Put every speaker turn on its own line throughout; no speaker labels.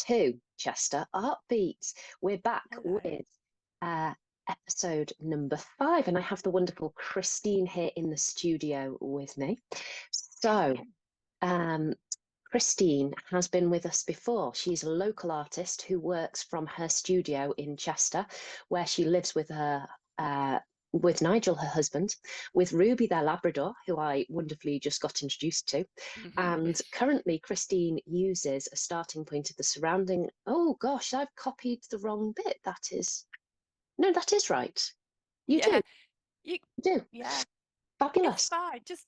to Chesterartbeat. We're back
Hello.
with episode number 5, and I have the wonderful Christine here in the studio with me. So, Christine has been with us before. She's a local artist who works from her studio in Chester, where she lives with her with Nigel, her husband, with Ruby, their Labrador, who I wonderfully just got introduced to. And currently, Christine uses a starting point of the surrounding. Oh gosh, I've copied the wrong bit. That is right. You
Yeah,
do,
you
you do.
yeah, it's
Fabulous.
fine. Just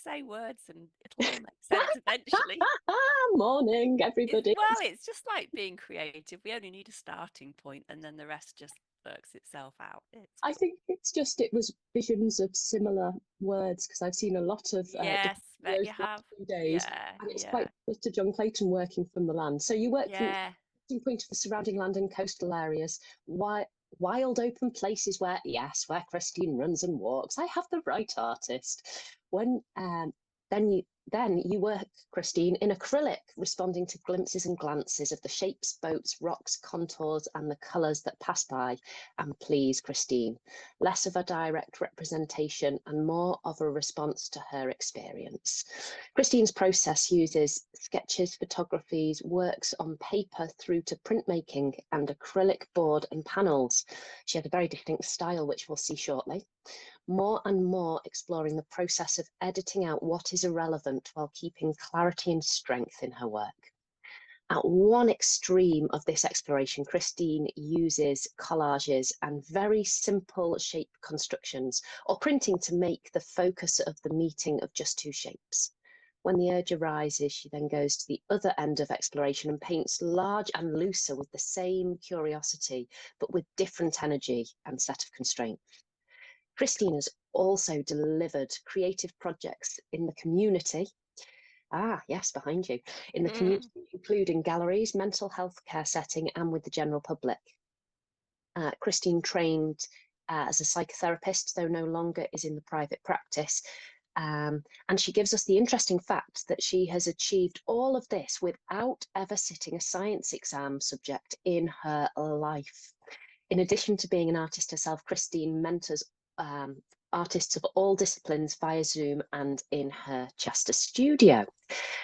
say words and it'll all make sense eventually.
Morning, everybody.
It's just like being creative. We only need a starting point and then the rest just works itself out. It's
I think it was visions of similar words, because I've seen a lot of different
yes, bet
videos
you
the last
have.
few days,
Yeah,
and it's
yeah,
quite close to John Clayton working from the land. So you work from
yeah.
the point of the surrounding land and coastal areas, wild open places where Christine runs and walks. I have the right artist. When then you work, Christine, in acrylic, responding to glimpses and glances of the shapes, boats, rocks, contours, and the colours that pass by and please Christine. Less of a direct representation and more of a response to her experience. Christine's process uses sketches, photographies, works on paper through to printmaking and acrylic board and panels. She has a very distinct style, which we'll see shortly. More and more exploring the process of editing out what is irrelevant while keeping clarity and strength in her work. At one extreme of this exploration, Christine uses collages and very simple shape constructions or printing to make the focus of the meeting of just two shapes. When the urge arises, she then goes to the other end of exploration and paints large and looser with the same curiosity, but with different energy and set of constraints. Christine has also delivered creative projects in the community. Ah, yes, behind you. In the community, including galleries, mental health care setting, and with the general public. Christine trained as a psychotherapist, though no longer is in the private practice. And she gives us the interesting fact that she has achieved all of this without ever sitting a science exam subject in her life. In addition to being an artist herself, Christine mentors artists of all disciplines via Zoom and in her Chester studio.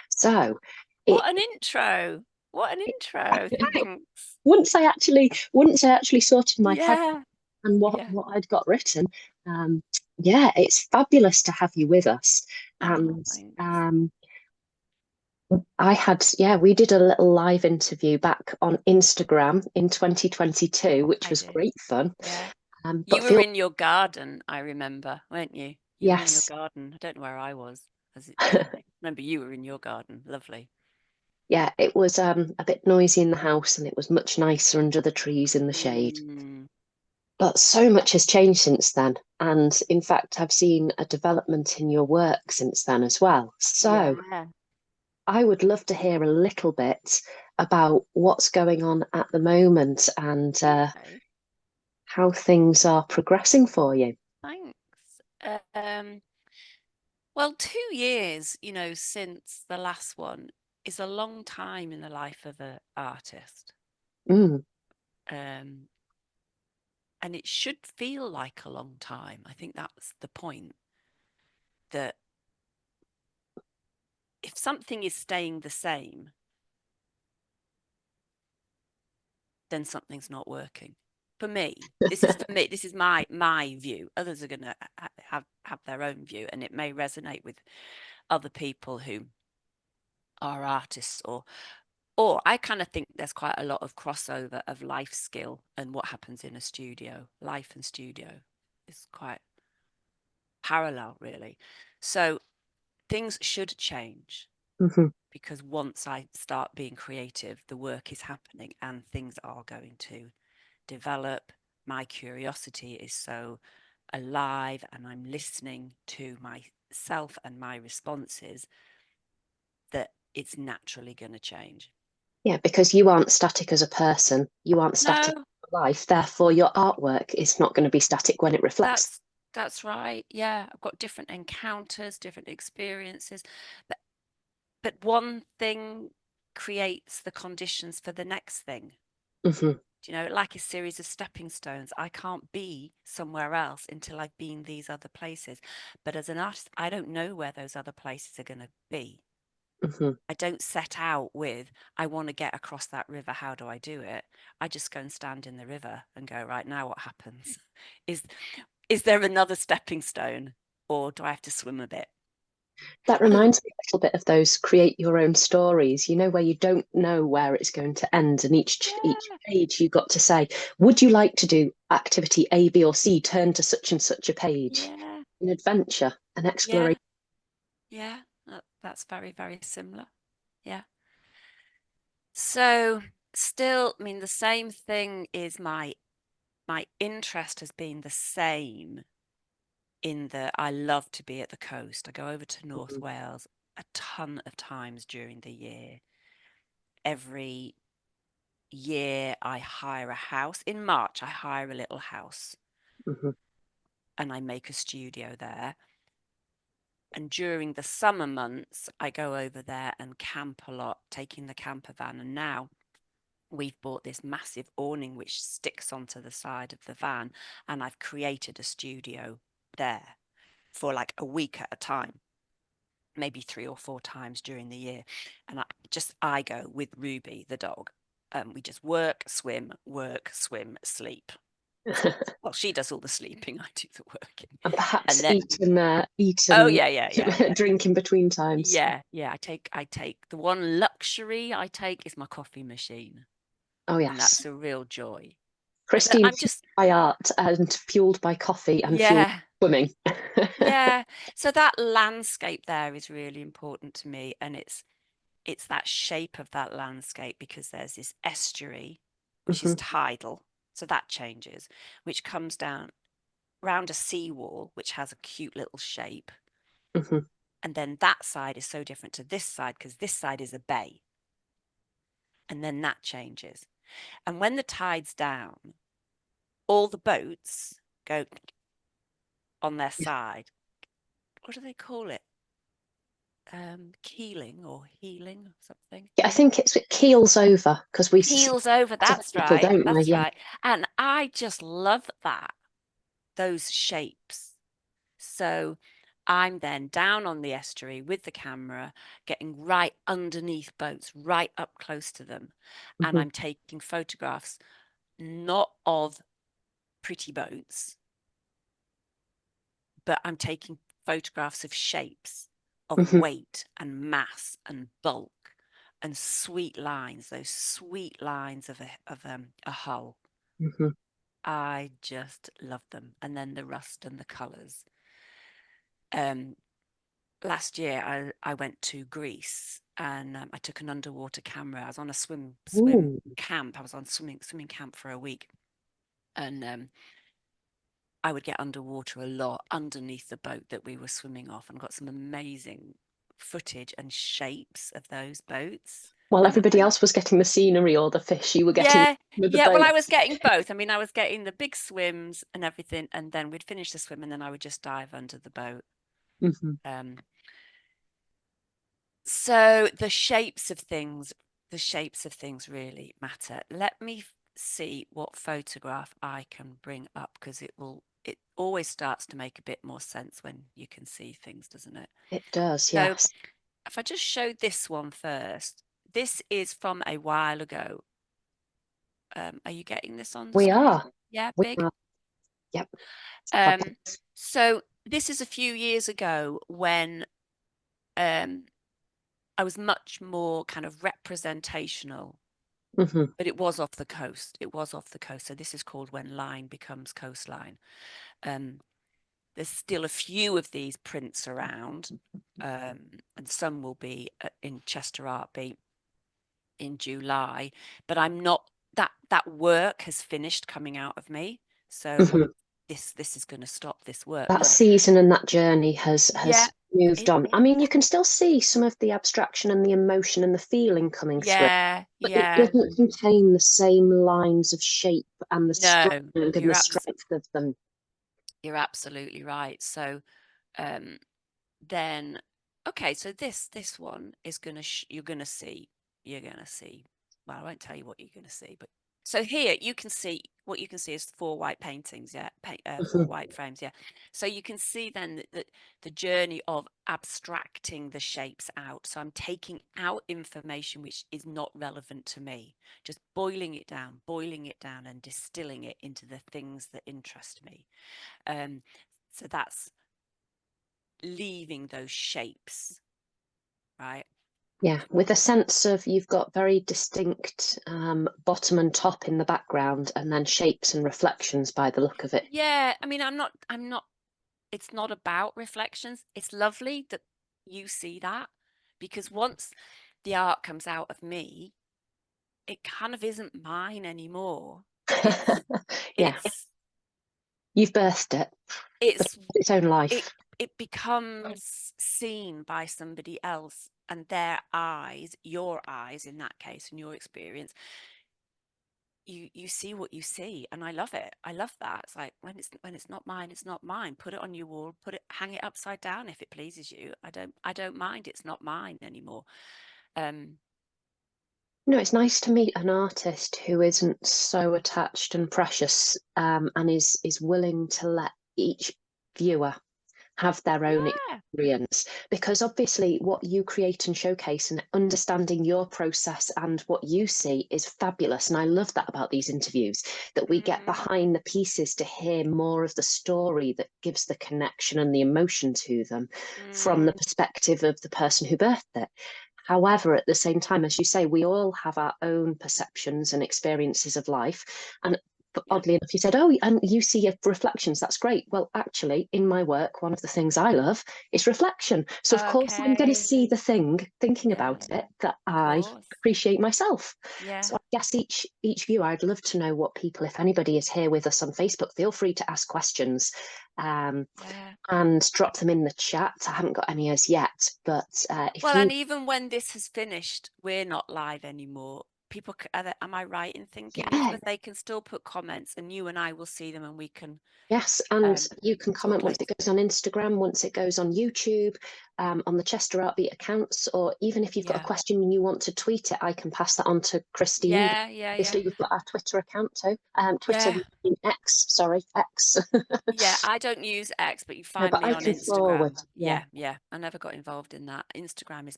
So,
What an intro. What an intro. Thanks.
once I actually sorted my head
Yeah,
and what
yeah.
I'd got written, yeah, it's fabulous to have you with us.
Oh,
And
thanks.
we did a little live interview back on Instagram in 2022, which
I
was
do.
great fun.
Yeah.
But
You were
feel
in your garden, I remember, weren't you? You were in your
yes,
garden. I don't know where I was. I remember you were in your garden. Lovely.
yeah, it was a bit noisy in the house, and it was much nicer under the trees in the shade.
Mm.
But so much has changed since then. And in fact, I've seen a development in your work since then as well. So
Yeah.
I would love to hear a little bit about what's going on at the moment and
Okay.
how things are progressing for you.
Thanks. Um, well, 2 years, since the last one is a long time in the life of an artist.
Mm,
Um, and it should feel like a long time. I think that's the point, that if something is staying the same, then something's not working. For me, this is for me. This is my view. Others are going to have their own view, and it may resonate with other people who are artists, or I kind of think there's quite a lot of crossover of life skill and what happens in a studio. Life and studio is quite parallel, really. So things should change,
hmm
because once I start being creative, the work is happening and things are going to develop. My curiosity is so alive and I'm listening to myself and my responses that it's naturally going to change.
Yeah, because you aren't static as a person, you aren't static
No,
in life. Therefore, your artwork is not going to be static when it reflects.
that's right. Yeah, I've got different encounters, different experiences, but one thing creates the conditions for the next thing.
Mm-hmm.
Do you know, like a series of stepping stones. I can't be somewhere else until I've been these other places. But as an artist, I don't know where those other places are going to be.
Mm-hmm.
I don't set out with, I want to get across that river. How do I do it? I just go and stand in the river and go, right now, what happens? Is is there another stepping stone, or do I have to swim a bit?
That reminds me a little bit of those create your own stories, you know, where you don't know where it's going to end, and each
Yeah,
page you got to say, would you like to do activity A, B, or C? Turn to such and such a page.
yeah,
An adventure, an
yeah,
exploration.
yeah. That's very, very similar. Yeah. So still, I mean, the same thing is my interest has been the same in that I love to be at the coast. I go over to North
Mhm,
Wales a ton of times during the year. Every year I hire a house. In March, I hire a little house
mhm,
and I make a studio there. And during the summer months, I go over there and camp a lot, taking the camper van. And now we've bought this massive awning which sticks onto the side of the van. And I've created a studio there for like a week at a time, maybe 3 or 4 times during the year. And I go with Ruby, the dog. We just work, swim, sleep. Well, she does all the sleeping, I do the working.
and perhaps
And then,
eat and
oh yeah.
drink in between times.
Yeah. I take the one luxury I take is my coffee machine.
Oh
And
yes,
that's a real joy. But
Christine,
I'm
fueled
just,
by art and fueled by coffee and fueled
yeah,
by swimming.
yeah. So that landscape there is really important to me. And it's that shape of that landscape, because there's this estuary, which is
Mhm,
tidal. So that changes, which comes down round a seawall, which has a cute little shape.
mhm,
And then that side is so different to this side because this side is a bay. And then that changes. And when the tide's down, all the boats go on their
yeah.
side. What do they call it? Keeling or heeling or something.
Yeah, I think it keels over because we see
Heels over.
lots of
That's
people,
right.
don't we?
That's
Yeah.
right. And I just love that, those shapes. So I'm then down on the estuary with the camera, getting right underneath boats, right up close to them. And
Mhm,
I'm taking photographs, not of pretty boats, but I'm taking photographs of shapes, of
mhm,
weight and mass and bulk and sweet lines, those sweet lines of a hull.
mhm.
I just love them. And then the rust and the colours. Um, Last year I went to Greece and I took an underwater camera. I was on a swim
Ooh.
camp. I was on swimming camp for a week, and I would get underwater a lot underneath the boat that we were swimming off, and got some amazing footage and shapes of those boats.
While
And
everybody else was getting the scenery or the fish, you were getting
yeah,
with the
yeah. Well, I was
boats.
getting both. I mean, I was getting the big swims and everything, and then we'd finish the swim, and then I would just dive under the boat.
Mhm.
Um, So the shapes of things really matter. Let me see what photograph I can bring up, because it always starts to make a bit more sense when you can see things, doesn't it?
It does,
So
yes.
if I just show this one first, this is from a while ago. Are you getting this on the
We
screen?
are.
Yeah,
We
big.
are. Yep.
Um, so this is a few years ago when um, I was much more kind of representational,
Mhm,
but it was off the coast. It was off the coast. So this is called When Line Becomes Coastline. Um, there's still a few of these prints around, and some will be in Chesterartbeat in July. But I'm not that work has finished coming out of me. So
mhm.
this is going to stop this work.
That season and that journey has
Yeah,
moved
it,
on. I mean, you can still see some of the abstraction and the emotion and the feeling coming through, but it
yeah.
doesn't contain the same lines of shape and the strength
No,
and the strength of them.
you're absolutely right. So then okay, so this one is gonna you're gonna see. you're going to see, well, I won't tell you what you're going to see, but so here you can see, what you can see is 4 white paintings, yeah, 4 white frames, yeah. So you can see then that the journey of abstracting the shapes out. So I'm taking out information which is not relevant to me, just boiling it down and distilling it into the things that interest me. So that's leaving those shapes, right?
Yeah, with a sense of you've got very distinct bottom and top in the background, and then shapes and reflections by the look of it.
Yeah, I mean, I'm not, it's not about reflections. It's lovely that you see that, because once the art comes out of me, it kind of isn't mine anymore. It's,
Yeah,
it's,
you've birthed it, but
it's,
its own
it,
life.
it becomes seen by somebody else, and their eyes, your eyes in that case, in your experience, you see what you see, and I love it. I love that. It's like, when it's not mine, it's not mine. Put it on your wall, hang it upside down if it pleases you. I don't mind. It's not mine anymore.
No, it's nice to meet an artist who isn't so attached and precious, and is willing to let each viewer have their own
Yeah.
experience, because obviously what you create and showcase and understanding your process and what you see is fabulous. And I love that about these interviews, that we get
Mm,
behind the pieces to hear more of the story that gives the connection and the emotion to them from the
mm,
perspective of the person who birthed it. However, at the same time, as you say, we all have our own perceptions and experiences of life. And
yeah.
oddly enough, you said, oh, and you see your reflections. That's great. Well, actually, in my work, one of the things I love is reflection. So, of course, I'm going to
Okay.
see the thing, thinking
Yeah.
about it, that
Of
I
course.
appreciate myself.
Yeah.
So, I guess each viewer, I'd love to know what people, if anybody is here with us on Facebook, feel free to ask questions.
Yeah.
And drop them in the chat. I haven't got any as yet, but if
Well,
you,
and even when this has finished, we're not live anymore. People, am I right in thinking,
yeah,
Elizabeth? They can still put comments, and you and I will see them, and we can
yes, and you can comment
talk
once
later.
it goes on Instagram, once it goes on YouTube, on the Chesterartbeat accounts, or even if you've got a
Yeah.
question and you want to tweet it, I can pass that on to Christine.
Yeah. Yeah. Yeah.
Obviously, we've got our Twitter account too. Twitter,
Yeah.
X, sorry, X.
Yeah. I don't use X, but you
No,
find
but
me
I
on
can forward.
Instagram.
Yeah,
Yeah. Yeah. I never got involved in that. Instagram is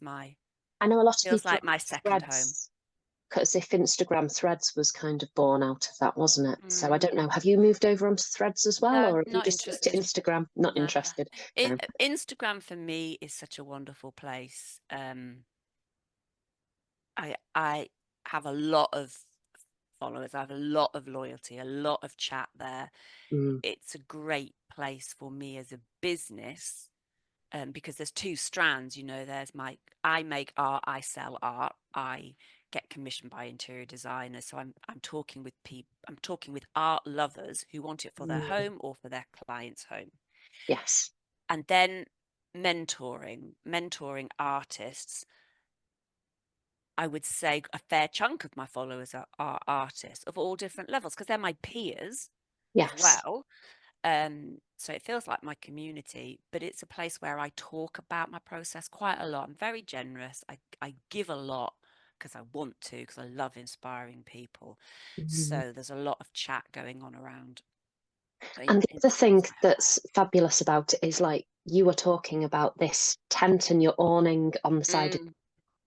I know a lot of
feels
people
like
are
my second home.
Threads, because if Instagram Threads was kind of born out of that, wasn't it? So I
Mm,
don't know. Have you moved over onto Threads as well,
no,
or have you
not
just stuck to
interested.
Instagram? Not
No.
interested. No.
Instagram for me is such a wonderful place. I have a lot of followers. I have a lot of loyalty, a lot of chat there.
Mm,
It's a great place for me as a business, because there's two strands. There's I make art, I sell art, I get commissioned by interior designers. So I'm talking with people. I'm talking with art lovers who want it for their
mm,
home or for their client's home,
yes.
and then mentoring artists. I would say a fair chunk of my followers are artists of all different levels, because they're my peers as
Yes.
well. So it feels like my community, but it's a place where I talk about my process quite a lot. I'm very generous. I give a lot because I want to, because I love inspiring people.
Mm.
So there's a lot of chat going on around.
And the other thing
Instagram's my home.
that's fabulous about it is, like, you were talking about this tent and your awning on the side of
Mm,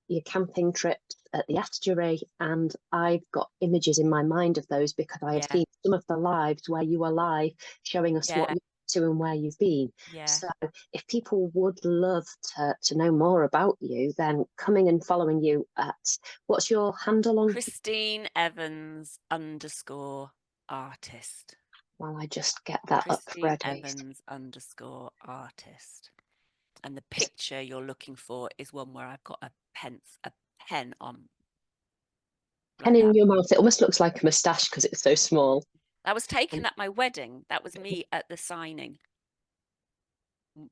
your camping trips at the estuary, and I've got images in my mind of those because I have
yeah,
seen some of the lives where you are live showing us what
yeah,
you're up to and where you've been.
yeah.
So if people would love to know more about you, then coming and following you at, what's your handle on?
Christine Evans _ artist.
While I just get that up
Christine
ready.
Evans _ artist. And the picture you're looking for is one where I've got a pen on
Pen
like
in
that.
your mouth. It almost looks like a moustache because it's so small.
That was
Um,
taken at my wedding. That was me at the signing,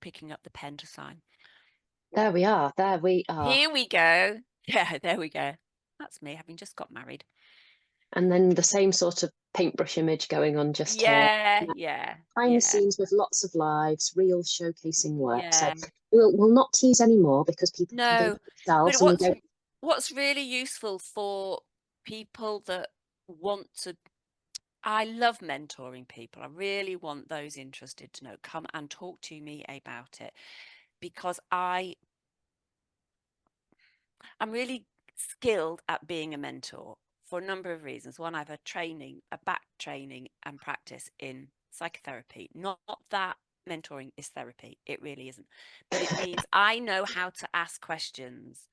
picking up the pen to sign.
there we are. There we are.
Here we go. Yeah, there we go. That's me having just got married.
And then the same sort of paintbrush image going on just here.
Yeah, yeah,
Behind the
yeah,
scenes with lots of lives, real showcasing work. So
yeah.
we'll not tease any more because people can do
No,
it themselves,
but
and we
what's
don't.
what's really useful for people that want to, I love mentoring people. I really want those interested to know, come and talk to me about it, because I'm really skilled at being a mentor for a number of reasons. One, I've a back training and practice in psychotherapy. Not that mentoring is therapy, it really isn't. But it means I know how to ask questions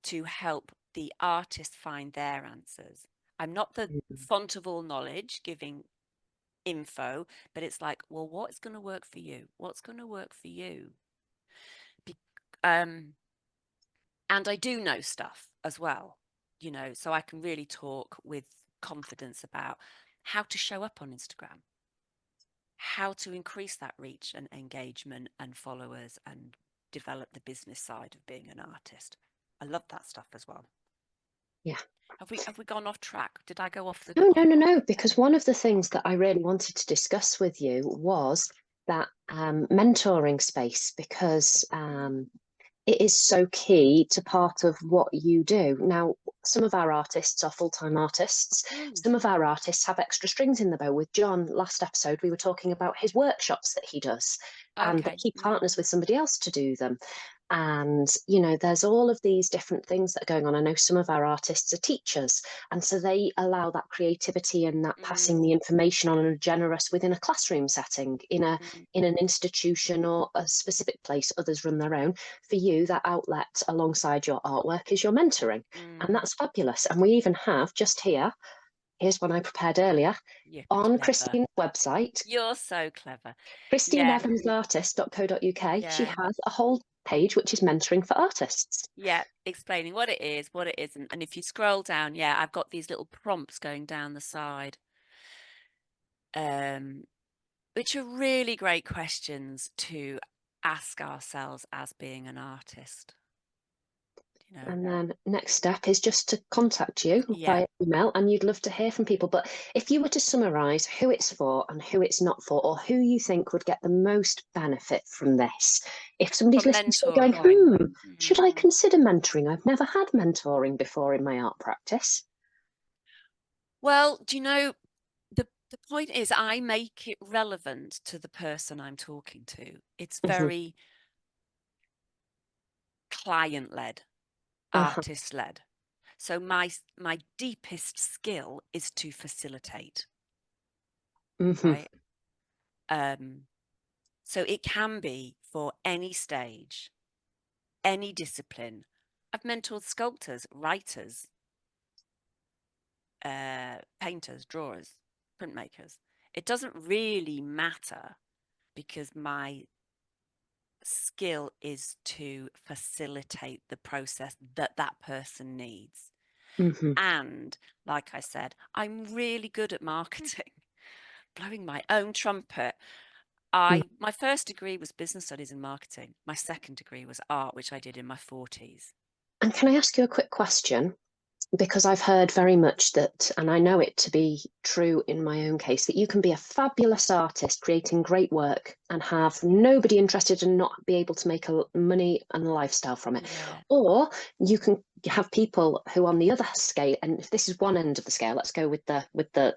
to help the artist find their answers. I'm not the font of all knowledge giving info, but it's like, well, what's going to work for you? What's going to work for you? Be- um, and I do know stuff as well, so I can really talk with confidence about how to show up on Instagram, how to increase that reach and engagement and followers and develop the business side of being an artist. I love that stuff as well.
Yeah.
Have we gone off track? Did I go off the
No,
off,
no, no,
off
no,
the
because one of the things that I really wanted to discuss with you was that mentoring space, because it is so key to part of what you do. Now, some of our artists are full-time artists.
Mm.
Some of our artists have extra strings in the bow. With John, last episode, we were talking about his workshops that he does and that
Okay.
he partners with somebody else to do them. And, you know, there's all of these different things that are going on. I know some of our artists are teachers, and so they allow that creativity and that passing the information on and generous within a classroom setting, in an institution or a specific place. Others run their own. For you, that outlet alongside your artwork is your mentoring, and that's fabulous. And we even have just here's one I prepared earlier
You're
on
clever.
Christine's website,
You're so clever. Yeah,
christineevansartist.co.uk. She
yeah,
has a whole page which is mentoring for artists.
yeah. Explaining what it is, what it isn't. And if you scroll down, yeah, I've got these little prompts going down the side, which are really great questions to ask ourselves as being an artist.
And then next step is just to contact you
Yeah.
via email, and you'd love to hear from people. But if you were to summarize who it's for and who it's not for, or who you think would get the most benefit from this, if somebody's
From
listening to it going,
mentoring.
should I consider mentoring? I've never had mentoring before in my art practice.
Well, do you know, the point is I make it relevant to the person I'm talking to. It's
Mhm.
very client-led,
Uh-huh.
artist-led. So my deepest skill is to facilitate,
Mhm.
right? So it can be for any stage, any discipline. I've mentored sculptors, writers, painters, drawers, printmakers. It doesn't really matter, because my skill is to facilitate the process that that person needs.
Mhm.
And like I said, I'm really good at marketing, blowing my own trumpet.
Mm.
My first degree was business studies and marketing. My second degree was art, which I did in my 40s.
And can I ask you a quick question? Because I've heard very much that, and I know it to be true in my own case, that you can be a fabulous artist creating great work and have nobody interested and not be able to make money and a lifestyle from it.
Yeah.
Or you can have people who on the other scale, and if this is one end of the scale, let's go with the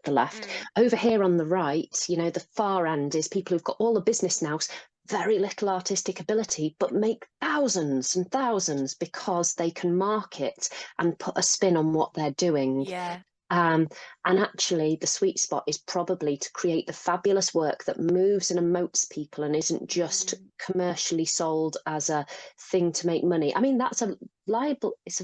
left. Over here on the right, you know, the far end is people who've got all the business nous, very little artistic ability, but make thousands and thousands because they can market and put a spin on what they're doing.
Yeah.
And actually, the sweet spot is probably to create the fabulous work that moves and emotes people and isn't just commercially sold as a thing to make money. I mean, it's a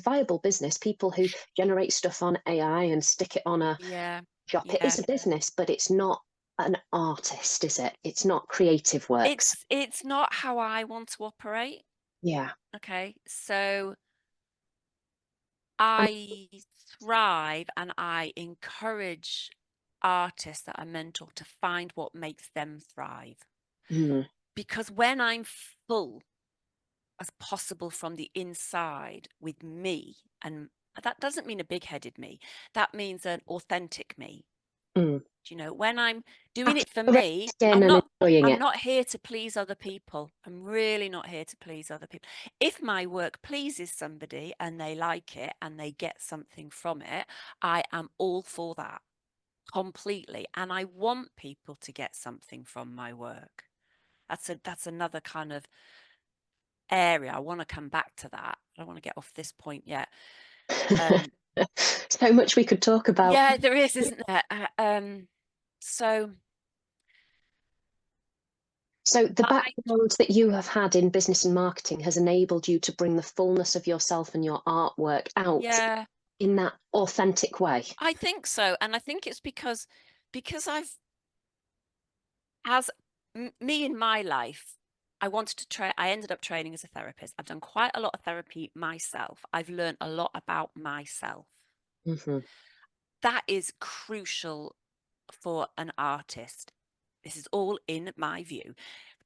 viable business. People who generate stuff on AI and stick it on a
Yeah.
shop, it
Yeah.
is a business, but it's not an artist, is it? It's not creative works.
It's not how I want to operate.
Yeah.
Okay. So
And
I thrive and I encourage artists that I mentor to find what makes them thrive.
mm,
Because when I'm full as possible from the inside with me, and that doesn't mean a big headed me, that means an authentic me.
mm.
Do you know, when I'm doing it for
After
me,
resting and enjoying
I'm
it.
not here to please other people. I'm really not here to please other people. If my work pleases somebody and they like it and they get something from it, I am all for that completely. And I want people to get something from my work. That's another kind of area. I want to come back to that. I don't want to get off this point yet.
So much we could talk about.
Yeah, there is, isn't there? So
So the
I,
background that you have had in business and marketing has enabled you to bring the fullness of yourself and your artwork out
yeah,
in that authentic way.
I think so. And I think it's because I've, as me in my life, I wanted to train. I ended up training as a therapist. I've done quite a lot of therapy myself. I've learned a lot about myself.
Hmm.
That is crucial for an artist. This is all in my view.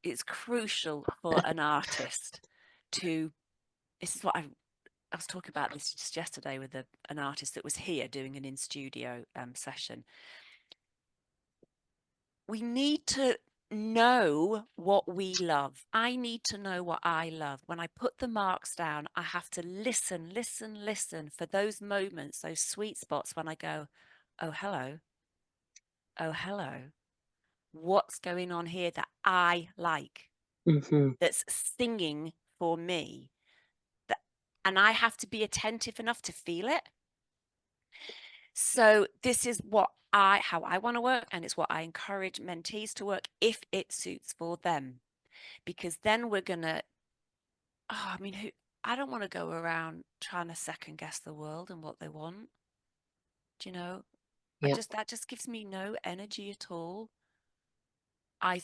It's crucial for an artist to, this is what I was talking about this just yesterday with an artist that was here doing an in studio session. We need to know what we love. I need to know what I love. When I put the marks down, I have to listen, listen, listen for those moments, those sweet spots when I go, oh, hello. Oh, hello. What's going on here that I like,
Hmm.
that's singing for me? That, and I have to be attentive enough to feel it. So this is how I want to work, and it's what I encourage mentees to work if it suits for them, because then we're gonna. Oh, I mean, I don't want to go around trying to second guess the world and what they want. Do you know?
Yeah.
That just gives me no energy at all.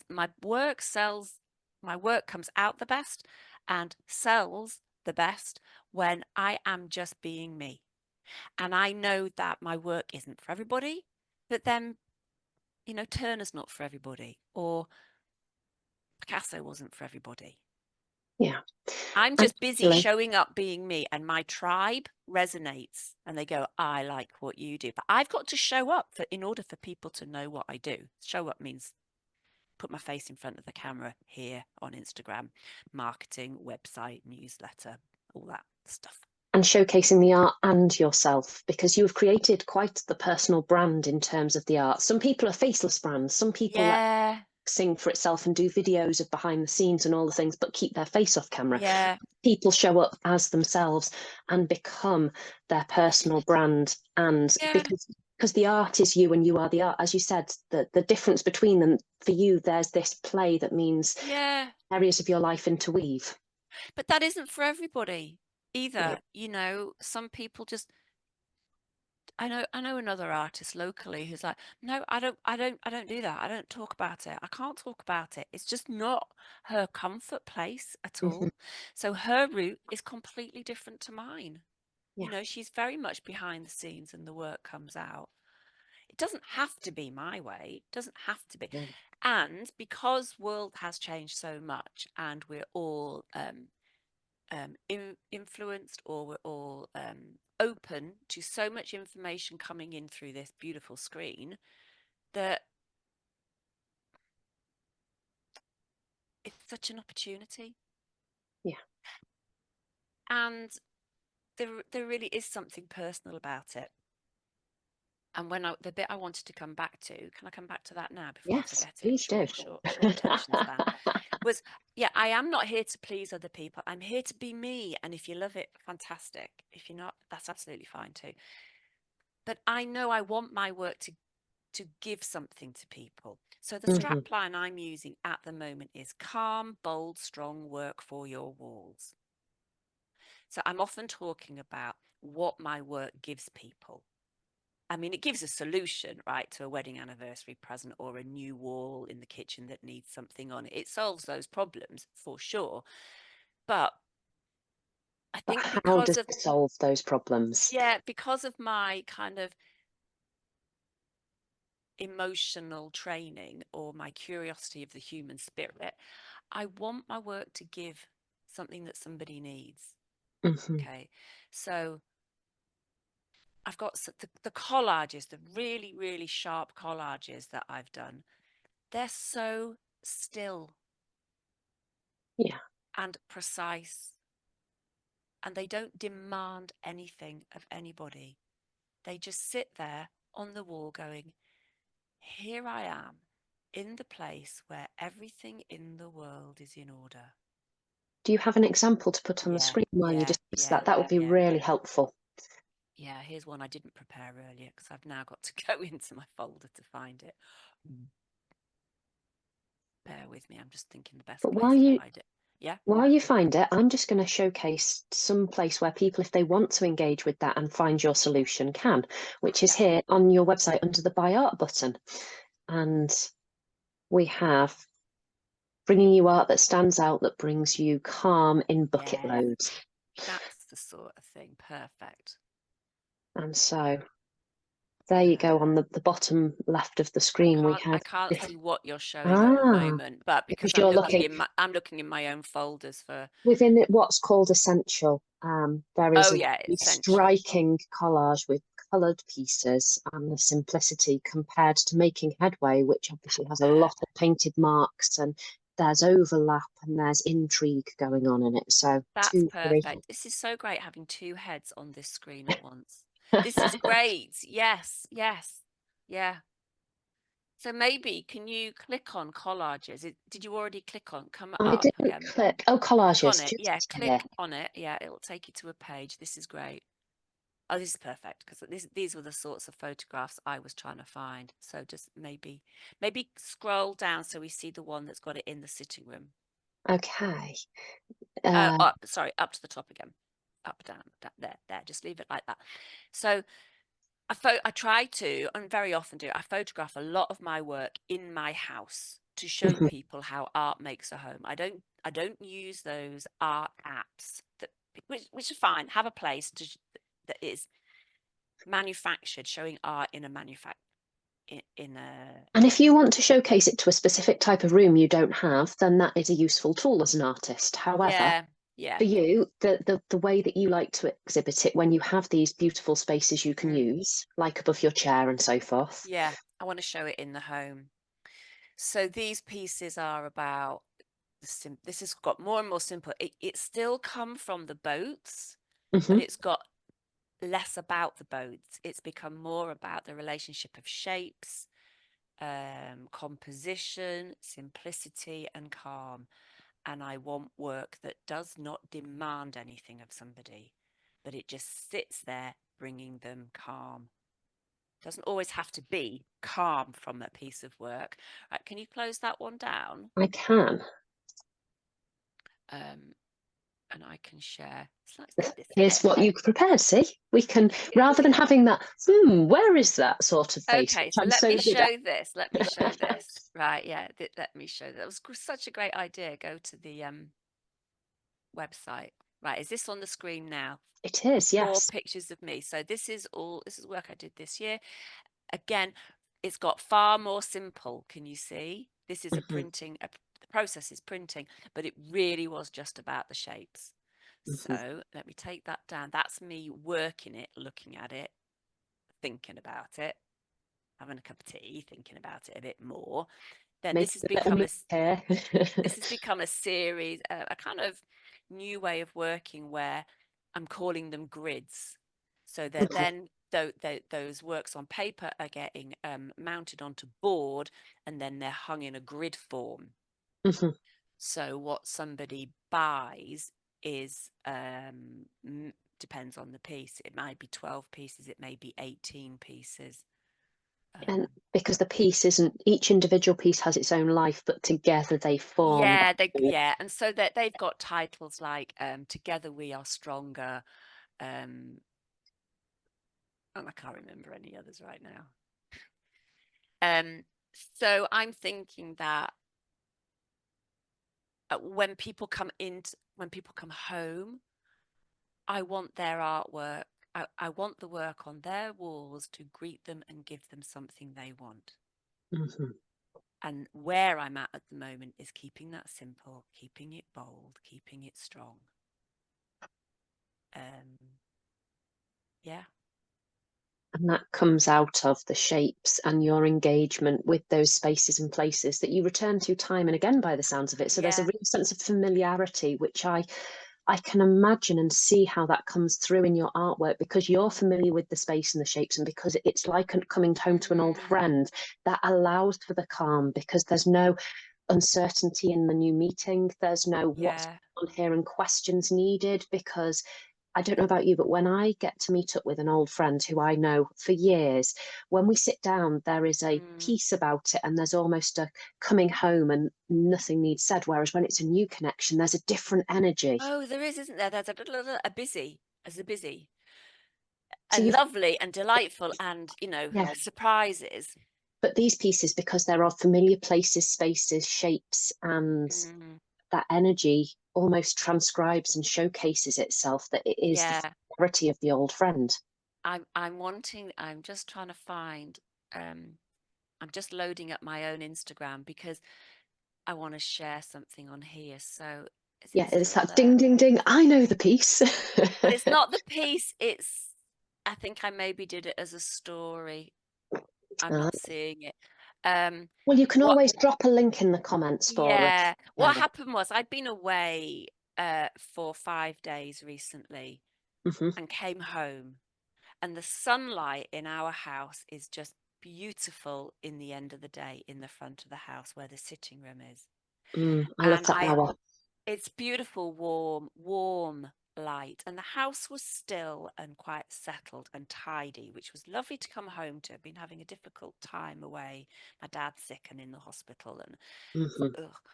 My work sells. My work comes out the best and sells the best when I am just being me. And I know that my work isn't for everybody, but then, Turner's not for everybody, or Picasso wasn't for everybody.
Yeah.
I'm just busy
Actually,
showing up being me, and my tribe resonates and they go, I like what you do. But I've got to show up in order for people to know what I do. Show up means put my face in front of the camera here on Instagram, marketing, website, newsletter, all that stuff.
and showcasing the art and yourself, because you have created quite the personal brand in terms of the art. Some people are faceless brands. Some people let
Yeah,
sing for itself and do videos of behind the scenes and all the things, but keep their face off camera.
yeah,
People show up as themselves and become their personal brand. And
yeah,
because the art is you and you are the art, as you said, the difference between them, for you, there's this play that means
yeah.
areas of your life interweave.
But that isn't for everybody
Yeah.
either. Some people just, I know another artist locally who's like, no, I don't do that. I don't talk about it. I can't talk about it. It's just not her comfort place at
Hmm.
all. So her route is completely different to mine.
Yeah.
She's very much behind the scenes and the work comes out. It doesn't have to be my way. It doesn't have to be.
Yeah.
And because world has changed so much and we're all influenced, or we're all open to so much information coming in through this beautiful screen, that it's such an opportunity.
Yeah.
And there really is something personal about it. And the bit I wanted to come back to, can I come back to that now before I
Yes,
forget it?
please do.
Short attention span. Was, yeah, I am not here to please other people. I'm here to be me. And if you love it, fantastic. If you're not, that's absolutely fine too. But I know I want my work to give something to people. So the
Hmm.
strap line I'm using at the moment is calm, bold, strong work for your walls. So I'm often talking about what my work gives people. I mean, it gives a solution, right, to a wedding anniversary present or a new wall in the kitchen that needs something on it. It solves those problems for sure. But I
But
think
how does it solve those problems?
because of my kind of emotional training or my curiosity of the human spirit, I want my work to give something that somebody needs.
Hmm.
Okay. So I've got the collages, the really, really sharp collages that I've done. They're so still
Yeah.
and precise, and they don't demand anything of anybody. They just sit there on the wall going, here I am in the place where everything in the world is in order.
Do you have an example to put on the
Yeah,
screen while you
yeah,
discuss
yeah,
that? That would be
yeah.
really helpful.
Yeah, here's one I didn't prepare earlier because I've now got to go into my folder to find it. Bear with me, I'm just thinking the best
But
place to hide it. Yeah.
while you find it, I'm just going to showcase some place where people, if they want to engage with that and find your solution, can, which is
Yeah.
here on your website under the Buy Art button. And we have bringing you art that stands out, that brings you calm in bucket
Yes.
loads.
That's the sort of thing. Perfect.
And so there you go. On the bottom left of the screen, we
I
have
can't see what you're showing at the
ah,
moment, but because
because you're looking
I'm looking in my own folders for.
within it, what's called essential. There is
Oh
a
yeah,
really
essential.
striking collage with coloured pieces and the simplicity compared to making headway, which obviously has a lot of painted marks and there's overlap and there's intrigue going on in it. So
That's
two, three.
perfect. This is so great having two heads on this screen at once. This is great. Yes, yes. Yeah. So maybe can you click on collages? Did you already click on come
I
up
didn't
again?
click. Oh,
Click on
collages,
it. Yeah,
just here.
click on it. Yeah, it'll take you to a page. This is great. Oh, this is perfect because these were the sorts of photographs I was trying to find. So just maybe scroll down so we see the one that's got it in the sitting room.
Okay.
Up, sorry, up to the top again. Up, down, there. Just leave it like that. So I try to, and very often do, I photograph a lot of my work in my house to show
mhm.
people how art makes a home. I don't use those art apps which are fine, have a place that is manufactured, showing art in a in a.
And if you want to showcase it to a specific type of room you don't have, then that is a useful tool as an artist. However,
Yeah, yeah.
for you, the way that you like to exhibit it when you have these beautiful spaces you can
Mm,
use, like above your chair and so forth.
yeah, I want to show it in the home. So these pieces are about this has got more and more simple. It's still come from the boats, but
Hmm.
it's got less about the boats. It's become more about the relationship of shapes, composition, simplicity, and calm. And I want work that does not demand anything of somebody, but it just sits there bringing them calm. Doesn't always have to be calm from a piece of work. Right, can you close that one down?
I can.
Um, and I can share. This
Here's
again.
what you prepared. See, we can, rather than
Yay!
having that, where is that sort of face,
Okay,
which
so
I'm
let
so
me
good at.
show this. Let me show this. Right, yeah, let me show that. That was such a great idea. Go to the website. Right, is this on the screen now?
It is,
Four
yes.
pictures of me. So this is work I did this year. Again, it's got far more simple. Can you see? This is a
Hmm.
printing, the process is printing, but it really was just about the shapes.
Hmm.
So let me take that down. That's me working it, looking at it, thinking about it, having a cup of tea, thinking about it a bit more. Then
Make a little me here.
this has become a series, a kind of new way of working where I'm calling them grids. So that then those works on paper are getting mounted onto board, and then they're hung in a grid form.
Hmm.
So what somebody buys is depends on the piece. It might be 12 pieces, it may be 18 pieces.
And because the piece isn't, each individual piece has its own life, but together they form
Yeah,
that whole.
and so that they've got titles like "Together We Are Stronger," and I can't remember any others right now. Um, so I'm thinking that when people come home, I want their artwork. I want the work on their walls to greet them and give them something they want.
Hmm.
And where I'm at the moment is keeping that simple, keeping it bold, keeping it strong. Yeah.
And that comes out of the shapes and your engagement with those spaces and places that you return to time and again by the sounds of it. So there's a
Yeah,
real sense of familiarity, which I can imagine and see how that comes through in your artwork because you're familiar with the space and the shapes, and because it's like coming home to an old friend that allows for the calm because there's no uncertainty in the new meeting. There's no what's
yeah.
on here and questions needed because I don't know about you, but when I get to meet up with an old friend who I know for years, when we sit down, there is a
Mm.
peace about it and there's almost a coming home and nothing needs said. Whereas when it's a new connection, there's a different energy.
Oh, there is, isn't there? There's a busy, as a busy,
So
and
you've,
lovely and delightful and,
yeah,
surprises.
but these pieces, because there are familiar places, spaces, shapes, and
Mm.
that energy almost transcribes and showcases itself that it is the
Yeah,
familiarity of the old friend.
I'm just trying to find, um, I'm just loading up my own Instagram because I want to share something on here. So is it
Yeah, it's
still
that
there?
ding, ding, ding. I know the piece.
Well, it's not the piece, I think I maybe did it as a story. I'm
Ah,
not seeing it. Um,
well, you can
what,
always drop a link in the comments for us.
yeah, what happened was I'd been away for 5 days recently
Hmm.
and came home, and the sunlight in our house is just beautiful in the end of the day in the front of the house where the sitting room is.
I love
And
that hour.
it's beautiful, warm light. And the house was still and quite settled and tidy, which was lovely to come home to. I've been having a difficult time away. My dad's sick and in the hospital, and
Hmm.
ugh,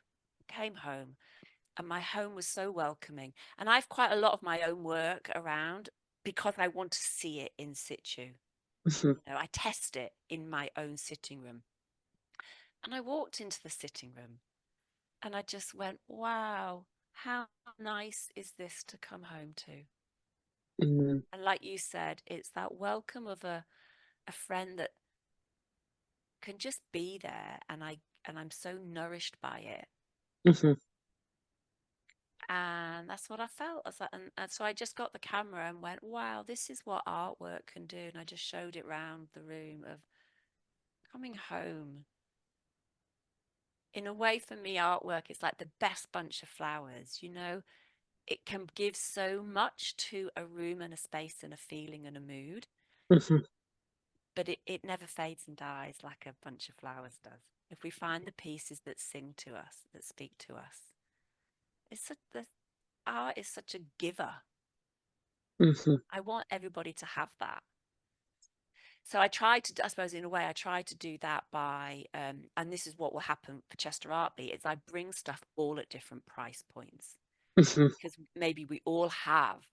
came home. And my home was so welcoming. And I've quite a lot of my own work around because I want to see it in situ.
Hmm.
I test it in my own sitting room. And I walked into the sitting room and I just went, wow, how nice is this to come home to?
Hmm.
And like you said, it's that welcome of a friend that can just be there, and I'm so nourished by it.
Hmm.
And that's what I felt. And so I just got the camera and went, wow, this is what artwork can do. And I just showed it round the room of coming home. In a way, for me, artwork is like the best bunch of flowers. It can give so much to a room and a space and a feeling and a mood,
Hmm.
but it never fades and dies like a bunch of flowers does. If we find the pieces that sing to us, that speak to us, the art is such a giver.
Hmm.
I want everybody to have that. So I try to, I suppose, in a way, I try to do that by, and this is what will happen for Chesterartbeat, is I bring stuff all at different price points
Hmm.
because maybe we all have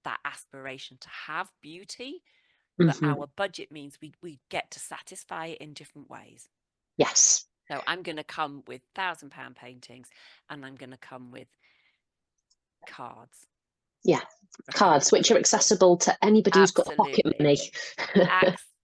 that aspiration to have beauty, but
Hmm.
our budget means we get to satisfy it in different ways.
Yes.
So I'm going to come with £1,000 paintings, and I'm going to come with cards,
Yeah.
roughly.
Cards, which are accessible to anybody who's got pocket
Absolutely.
money.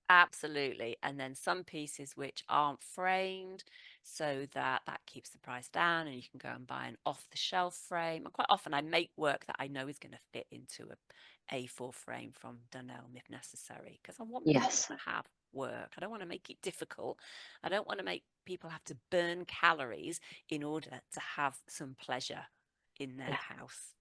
Absolutely. And then some pieces which aren't framed, so that keeps the price down, and you can go and buy an off the shelf frame. And quite often I make work that I know is going to fit into a A4 frame from Dunelm if necessary, because I want people
Yes.
to have work. I don't want to make it difficult. I don't want to make people have to burn calories in order to have some pleasure in their
Yeah.
house.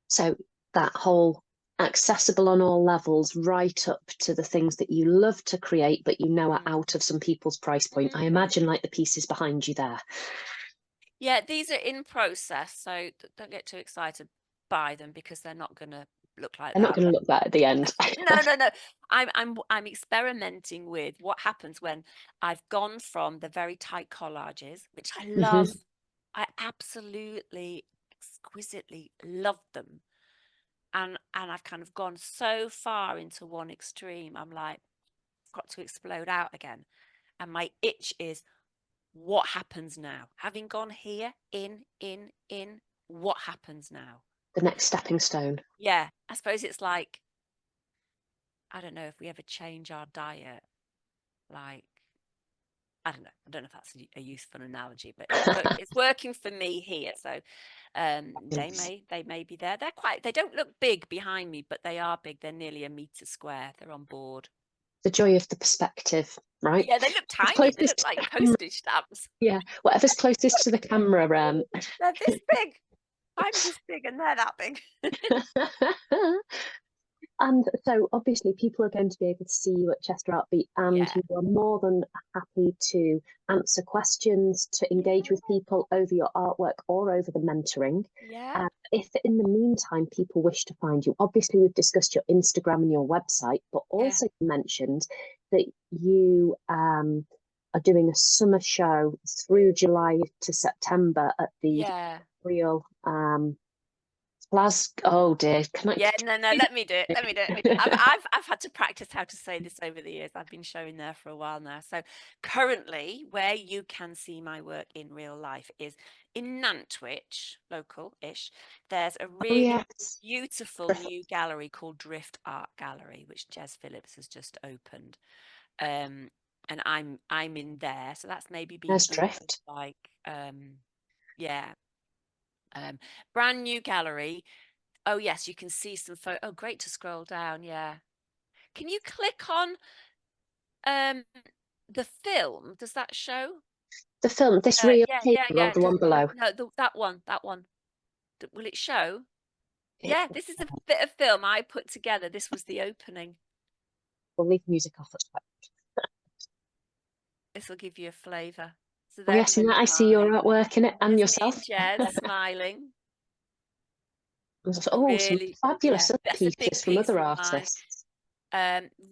So that whole accessible on all levels, right up to the things that you love to create, but you know are
Mm.
out of some people's price point. I
Mm.
imagine like the pieces behind you there.
Yeah, these are in process, so don't get too excited by them because they're not going to look like
They're not
that.
going to
But
look bad at the end.
no, no, no. I'm experimenting with what happens when I've gone from the very tight collages, which I love.
Hmm.
I absolutely exquisitely love them. And I've kind of gone so far into one extreme. I'm like, I've got to explode out again. And my itch is, what happens now? Having gone here, in, what happens now?
The next stepping stone.
Yeah, I suppose it's like, I don't know if we ever change our diet, like I don't know if that's a useful analogy, but it's working for me here. So they may be there. They don't look big behind me, but they are big. They're nearly a meter square. They're on board.
The joy of the perspective, right?
Yeah, they look tiny. They look
Closest
like postage stamps.
Yeah, whatever's closest to the camera.
They're this big. I'm this big and they're that big.
And so obviously people are going to be able to see you at Chesterartbeat, and
Yeah.
you are more than happy to answer questions, to engage with people over your artwork or over the mentoring.
Yeah.
If in the meantime people wish to find you, obviously we've discussed your Instagram and your website, but also you mentioned that you are doing a summer show through July to September at the Real oh dear, can I?
Yeah, no, let me do it. Let me do it. I've had to practice how to say this over the years. I've been showing there for a while now. So currently, where you can see my work in real life is in Nantwich, local-ish. There's a really beautiful new gallery called Drift Art Gallery, which Jez Phillips has just opened. And I'm in there, so that's maybe been
Drift.
like brand new gallery. Oh, yes, you can see some photo. Oh, great to scroll down. Yeah. Can you click on the film? Does that show?
The film, this real
yeah.
or the one below?
No, that one. Will it show? Yeah, this is a bit of film I put together. This was the opening.
We'll leave music off at the
This will give you a flavour. So
yes, and I see your artwork in it and
there's
yourself.
me and Jez smiling.
Oh,
Really,
some fabulous
that's a big
pieces from
piece
other
of
artists.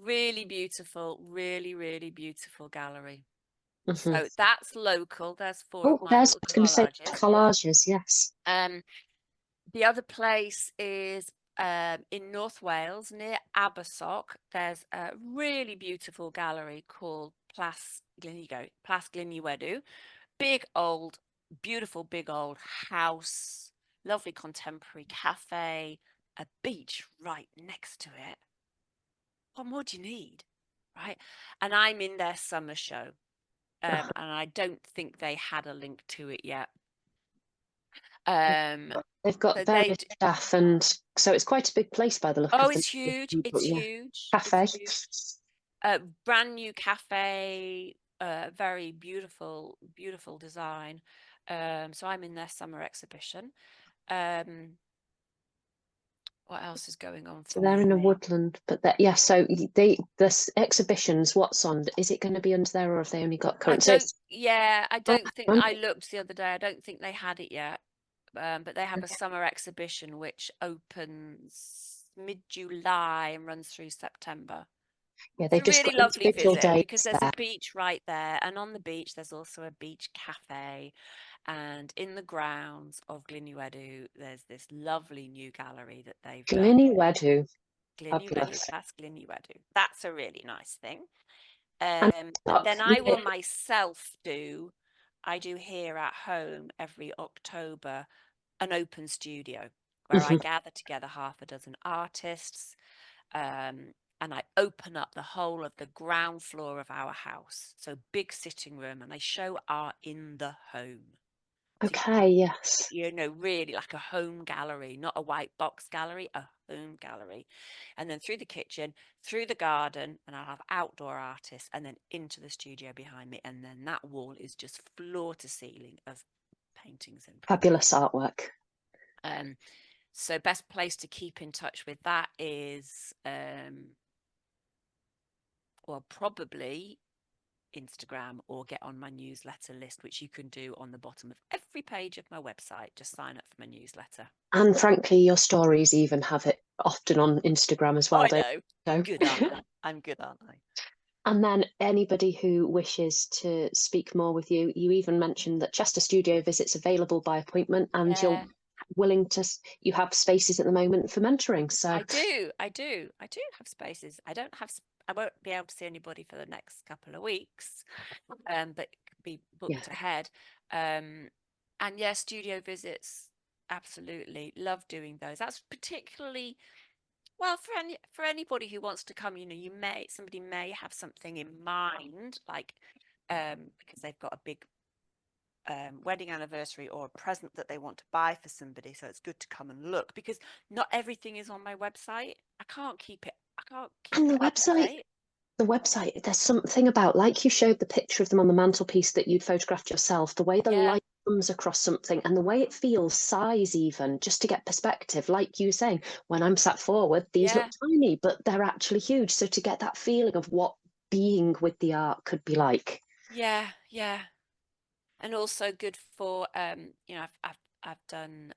Really beautiful, really beautiful gallery.
Mm-hmm.
So that's local. There's four of my little
going to say collages, yes.
The other place is in North Wales near Abersoch. There's a really beautiful gallery called Plas Gliniwedu. Beautiful big old house, lovely contemporary cafe, a beach right next to it. What more do you need? Right? And I'm in their summer show. And I don't think they had a link to it yet.
They've got various staff, and so it's quite a big place by the look of it.
Oh, it's huge. It's huge.
Cafe.
It's huge. Brand new cafe, very beautiful design. So I'm in their summer exhibition. What else is going on?
So they're in a woodland, but so the exhibitions, what's on? Is it going to be under there, or have they only got current?
I don't think I looked the other day. I don't think they had it yet. But they have a summer exhibition which opens mid-July and runs through September.
Yeah, they've
it's a really lovely visit because there's a beach right there, and on the beach there's also a beach cafe, and in the grounds of Gliniwedu there's this lovely new gallery that they've done.
Gliniwedu.
That's a really nice thing. And then I will myself I do here at home every October an open studio where I gather together half a dozen artists, and I open up the whole of the ground floor of our house. So big sitting room, and I show art in the home.
Okay, yes.
Really like a home gallery, not a white box gallery, a home gallery. And then through the kitchen, through the garden, and I'll have outdoor artists, and then into the studio behind me. And then that wall is just floor to ceiling of paintings and
fabulous artwork.
So best place to keep in touch with that is probably Instagram, or get on my newsletter list, which you can do on the bottom of every page of my website. Just sign up for my newsletter.
And frankly, your stories even have it often on Instagram as well.
I know. I'm good, aren't I? I'm good, aren't I?
And then anybody who wishes to speak more with you, you even mentioned that Chester Studio visits available by appointment, and you're willing to, you have spaces at the moment for mentoring. So
I do have spaces. I won't be able to see anybody for the next couple of weeks, but be booked ahead. And studio visits, absolutely love doing those. That's particularly for anybody who wants to come. Somebody may have something in mind, like because they've got a big wedding anniversary or a present that they want to buy for somebody. So it's good to come and look, because not everything is on my website. I can't keep it. I can't
And
keep
the
it up to
website,
date.
there's something about, like you showed the picture of them on the mantelpiece that you'd photographed yourself, the way the
Yeah,
light comes across something and the way it feels, size even, just to get perspective. Like you were saying, when I'm sat forward, these look
yeah,
tiny, but they're actually huge. So to get that feeling of what being with the art could be like.
yeah, yeah. And also good for I've done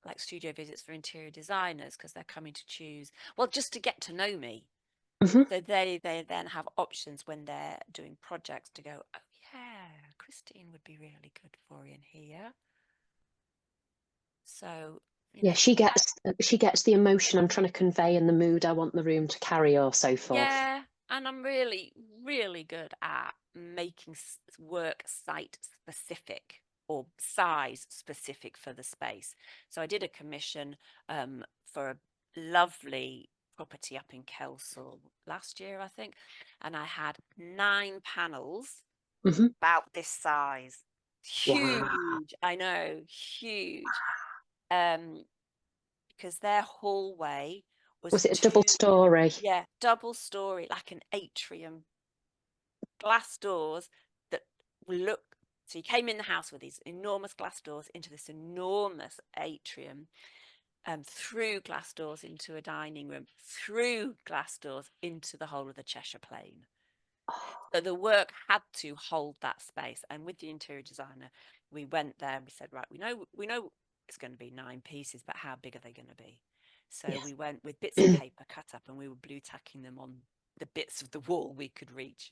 like studio visits for interior designers, because they're coming to choose, well, just to get to know me.
Hmm.
So they then have options when they're doing projects to go, oh yeah, Christine would be really good for in here. So,
Yeah, she gets the emotion I'm trying to convey and the mood I want the room to carry, or so forth.
yeah, and I'm really, really good at making work site specific or size specific for the space. So I did a commission for a lovely property up in Kelsall last year, I think, and I had 9 panels
Hmm.
about this size.
Wow.
Huge, I know, huge. Um, because their hallway was
Was it a double
2,
story?
yeah, double story, like an atrium, glass doors that look. So you came in the house with these enormous glass doors into this enormous atrium, through glass doors into a dining room, through glass doors into the whole of the Cheshire Plain.
Oh,
So the work had to hold that space. And with the interior designer, we went there and we said, right, we know it's going to be 9 pieces, but how big are they going to be? So
yes.
we went with bits of paper cut up, and we were blue tacking them on the bits of the wall we could reach.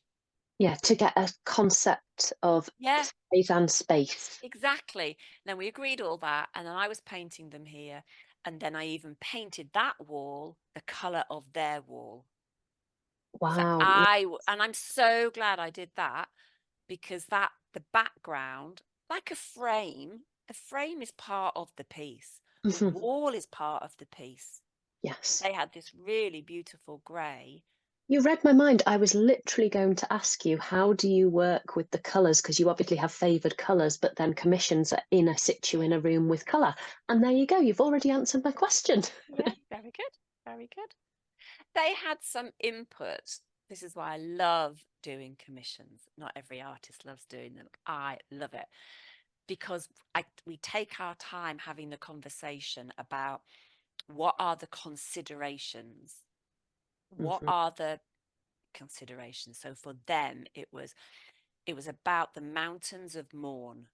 Yeah, to get a concept of
Yeah,
size and space.
exactly. Then we agreed all that, and then I was painting them here, and then I even painted that wall the color of their wall. So
Wow. Yeah.
and I'm so glad I did that, because that the background, like a frame is part of the piece. The
Mhm.
wall is part of the piece.
Yes.
They had this really beautiful grey.
You read my mind. I was literally going to ask you, how do you work with the colours? Because you obviously have favoured colours, but then commissions are in a situ in a room with colour. And there you go. You've already answered my question.
Yeah, very good. Very good. They had some input. This is why I love doing commissions. Not every artist loves doing them. I love it, because we take our time having the conversation about what are the considerations, what
Hmm.
are the considerations. So for them, it was about the mountains of Mourne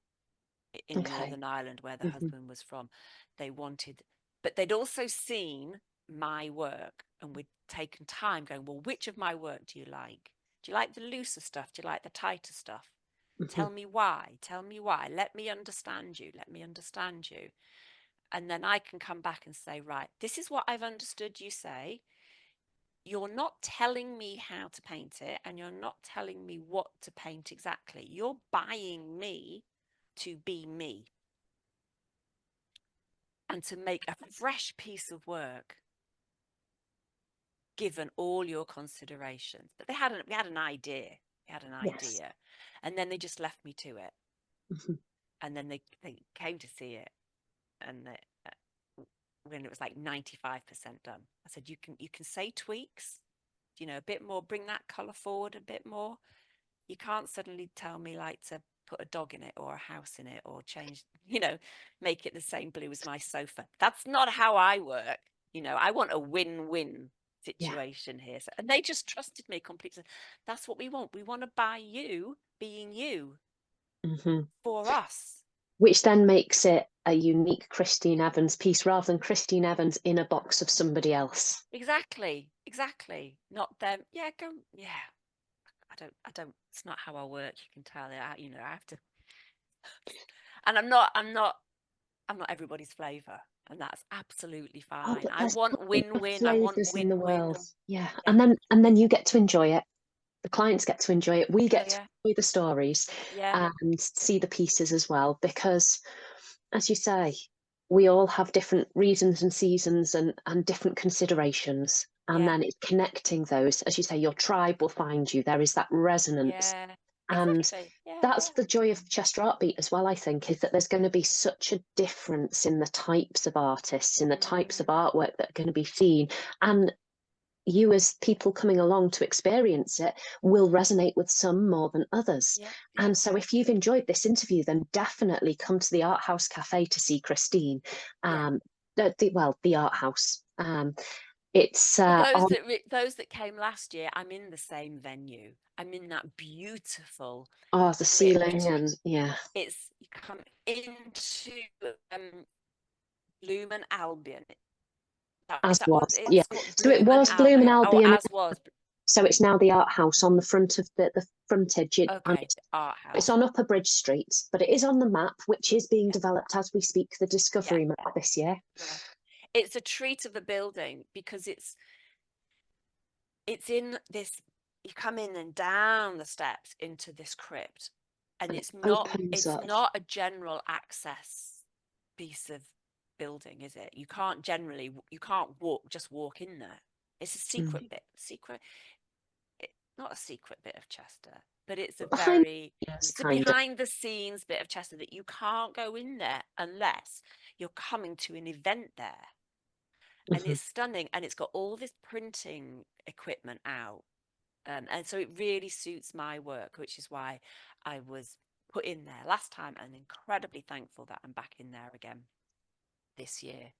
in
Okay.
Northern Ireland, where the
Hmm.
husband was from. They wanted, but they'd also seen my work, and we'd taken time going, well, which of my work do you like? Do you like the looser stuff? Do you like the tighter stuff?
Hmm.
Tell me why. Tell me why. Let me understand you. Let me understand you. And then I can come back and say, right, this is what I've understood you say. You're not telling me how to paint it, and you're not telling me what to paint exactly. You're buying me to be me and to make a fresh piece of work, given all your considerations. But we had an idea. We had an
Yes.
idea. And then they just left me to it.
Hmm.
And then they came to see it, and when it was like 95% done, I said, you can say tweaks, a bit more, bring that color forward a bit more. You can't suddenly tell me like to put a dog in it or a house in it, or change, make it the same blue as my sofa. That's not how I work. I want a win-win
Yeah.
situation here. So, and they just trusted me completely. That's what we want. We want to buy you being you
Hmm.
for us.
Which then makes it a unique Christine Evans piece rather than Christine Evans in a box of somebody else.
Exactly. Exactly. Not them. Yeah, go. Yeah. I don't, it's not how I work. You can tell it. I have to, and I'm not everybody's flavor, and that's absolutely
Oh,
fine.
but
I
there's
want
nothing but
win-win. I want
flavours in the
win-win.
world. Yeah.
Yeah.
And then you get to enjoy it. The clients get to enjoy it. We
Oh
get to
yeah.
enjoy the stories
Yeah.
and see the pieces as well. Because, as you say, we all have different reasons and seasons and different considerations. And
Yeah.
then it's connecting those. As you say, your tribe will find you. There is that resonance.
Yeah.
And
exactly.
that's the joy of Chesterartbeat as well, I think, is that there's going to be such a difference in the types of artists, in the types of artwork that are going to be seen. And you, as people coming along to experience it, will resonate with some more than others. And so if you've enjoyed this interview, then definitely come to the Art House Cafe to see Christine. The Art House. It's
those that came last year. I'm in the same venue. I'm in that beautiful
the
crypt.
ceiling, and
It's, you come into Bloom and Albion.
As was,
It's
yeah. So it was Bloom and Albion.
as was.
So it's now the Art House on the front of the frontage.
Okay, Art House.
It's on Upper Bridge Street, but it is on the map, which is being developed as we speak, the Discovery map this year.
Yeah. It's a treat of a building because it's in this, you come in and down the steps into this crypt, and it's not a general access piece of building, is it? You can't walk in there. It's a secret bit. Not a secret bit of Chester, but it's a behind the scenes bit of Chester that you can't go in there unless you're coming to an event there. And it's stunning, and it's got all this printing equipment out, and so it really suits my work, which is why I was put in there last time, and incredibly thankful that I'm back in there again this year.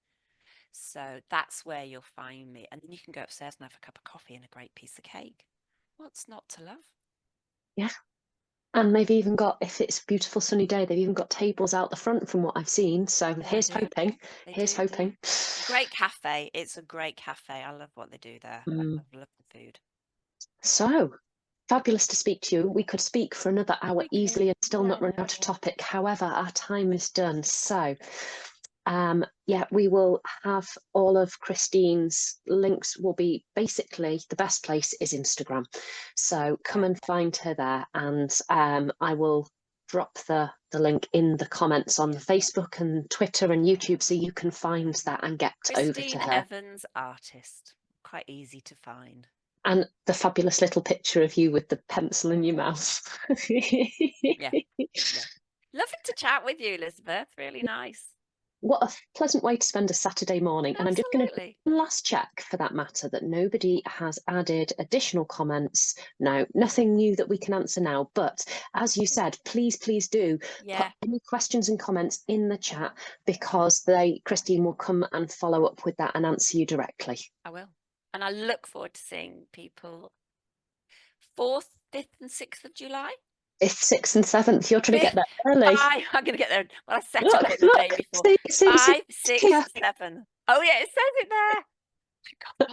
So that's where you'll find me, and then you can go upstairs and have a cup of coffee and a great piece of cake. What's not to love?
Yeah. And they've even got, if it's a beautiful sunny day, they've even got tables out the front from what I've seen. So here's hoping. Here's hoping.
Great cafe. It's a great cafe. I love what they do there. I love the food.
So fabulous to speak to you. We could speak for another hour easily and still not run out of topic. However, our time is done. So we will have all of Christine's links. Will be basically, the best place is Instagram. So come and find her there, and I will drop the link in the comments on the Facebook and Twitter and YouTube, so you can find that and get over to her.
Christine Evans, artist. Quite easy to find.
And the fabulous little picture of you with the pencil in your mouth.
Yeah. Lovely to chat with you, Elizabeth. Really nice.
What a pleasant way to spend a Saturday morning.
Absolutely.
And I'm just going to do one last check for that matter, that nobody has added additional comments. No, nothing new that we can answer now. But as you said, please do put any questions and comments in the chat, because Christine will come and follow up with that and answer you directly.
I will. And I look forward to seeing people 4th, 5th and 6th of July.
5th, 6th and 7th. You're trying to get there early.
I'm going to get there. Well, I set up it the day before. 5, 6, 7. Oh, yeah, it says it there.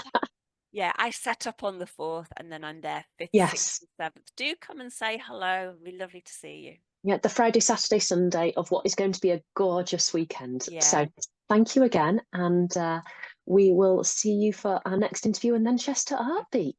Yeah, I set up on the 4th, and then I'm there 5th, 6th and 7th. Do come and say hello. It'd be lovely to see you.
Yeah, the Friday, Saturday, Sunday of what is going to be a gorgeous weekend.
Yeah.
So thank you again, and we will see you for our next interview, and then Chesterartbeat.